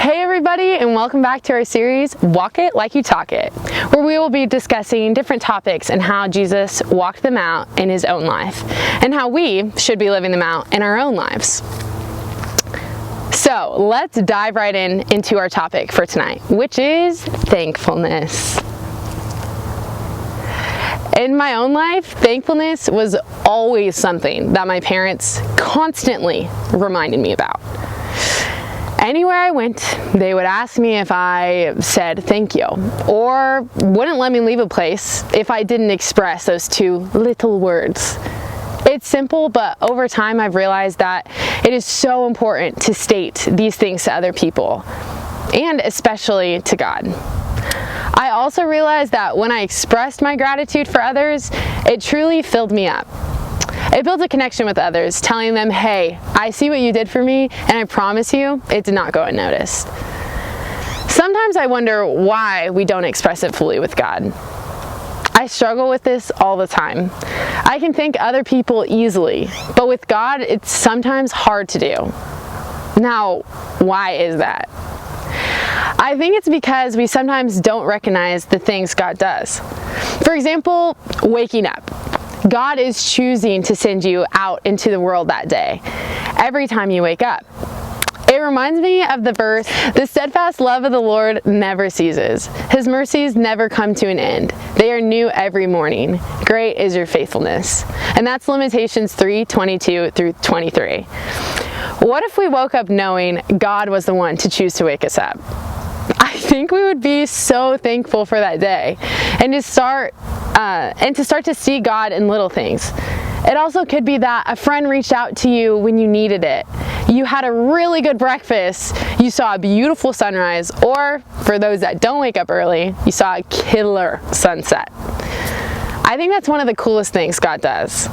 Hey everybody, and welcome back to our series, Walk It Like You Talk It, where we will be discussing different topics and how Jesus walked them out in his own life, and how we should be living them out in our own lives. So let's dive right into our topic for tonight, which is thankfulness. In my own life, thankfulness was always something that my parents constantly reminded me about. Anywhere I went, they would ask me if I said thank you, or wouldn't let me leave a place if I didn't express those two little words. It's simple, but over time I've realized that it is so important to state these things to other people, and especially to God. I also realized that when I expressed my gratitude for others, it truly filled me up. It built a connection with others, telling them, hey, I see what you did for me, and I promise you, it did not go unnoticed. Sometimes I wonder why we don't express it fully with God. I struggle with this all the time. I can thank other people easily, but with God, it's sometimes hard to do. Now, why is that? I think it's because we sometimes don't recognize the things God does. For example, waking up. God is choosing to send you out into the world that day, every time you wake up. It reminds me of the verse, "The steadfast love of the Lord never ceases. His mercies never come to an end. They are new every morning. Great is your faithfulness." And that's Lamentations 3:22 through 23. What if we woke up knowing God was the one to choose to wake us up? I think we would be so thankful for that day, and to start to see God in little things. It also could be that a friend reached out to you when you needed it. You had a really good breakfast, you saw a beautiful sunrise, or for those that don't wake up early, you saw a killer sunset. I think that's one of the coolest things God does.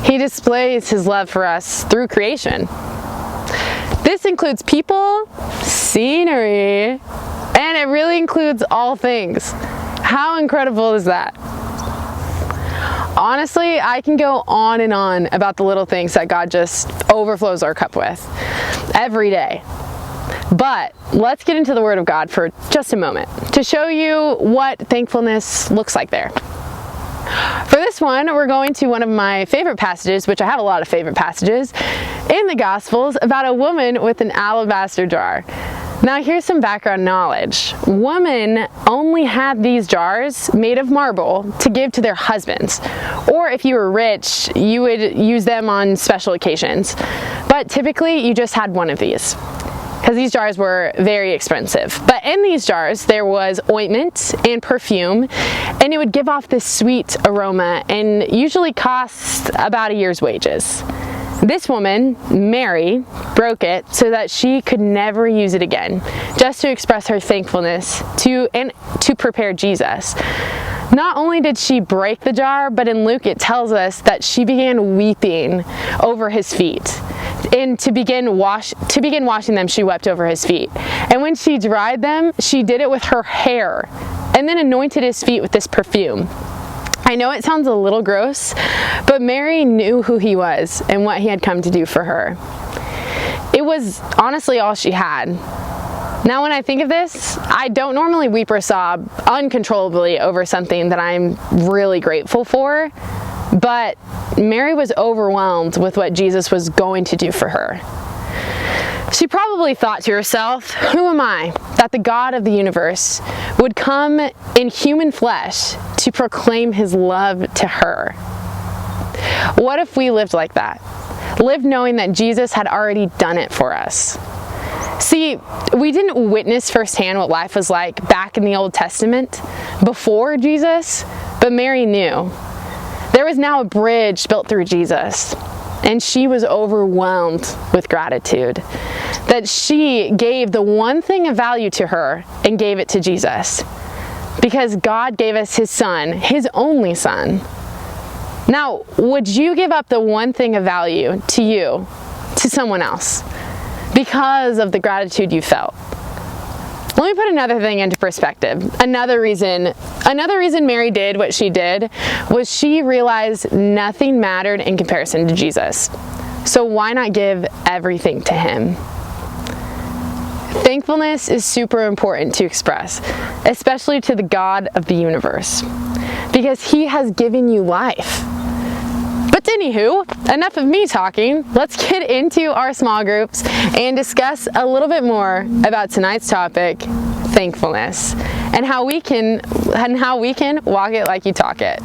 He displays his love for us through creation. This includes people, scenery, and it really includes all things. How incredible is that? Honestly, I can go on and on about the little things that God just overflows our cup with every day. But let's get into the Word of God for just a moment to show you what thankfulness looks like there. For this one, we're going to one of my favorite passages, which I have a lot of favorite passages, in the Gospels about a woman with an alabaster jar. Now here's some background knowledge. Women only had these jars made of marble to give to their husbands. Or if you were rich, you would use them on special occasions. But typically you just had one of these, because these jars were very expensive. But in these jars there was ointment and perfume, and it would give off this sweet aroma and usually cost about a year's wages. This woman, Mary, broke it so that she could never use it again, just to express her thankfulness to prepare Jesus. Not only did she break the jar, but in Luke it tells us that she began weeping over his feet. And to begin washing them, she wept over his feet. And when she dried them, she did it with her hair, and then anointed his feet with this perfume. I know it sounds a little gross, but Mary knew who he was and what he had come to do for her. It was honestly all she had. Now when I think of this, I don't normally weep or sob uncontrollably over something that I'm really grateful for, but Mary was overwhelmed with what Jesus was going to do for her. She probably thought to herself, who am I that the God of the universe would come in human flesh to proclaim his love to her? What if we lived like that? Lived knowing that Jesus had already done it for us. See, we didn't witness firsthand what life was like back in the Old Testament before Jesus, but Mary knew. There was now a bridge built through Jesus, and she was overwhelmed with gratitude that she gave the one thing of value to her and gave it to Jesus, because God gave us his son, his only son. Now, would you give up the one thing of value to you, to someone else, because of the gratitude you felt? Let me put another thing into perspective. Another reason Mary did what she did was she realized nothing mattered in comparison to Jesus. So why not give everything to him? Thankfulness is super important to express, especially to the God of the universe, because He has given you life. But anywho, enough of me talking. Let's get into our small groups and discuss a little bit more about tonight's topic, thankfulness, and how we can walk it like you talk it.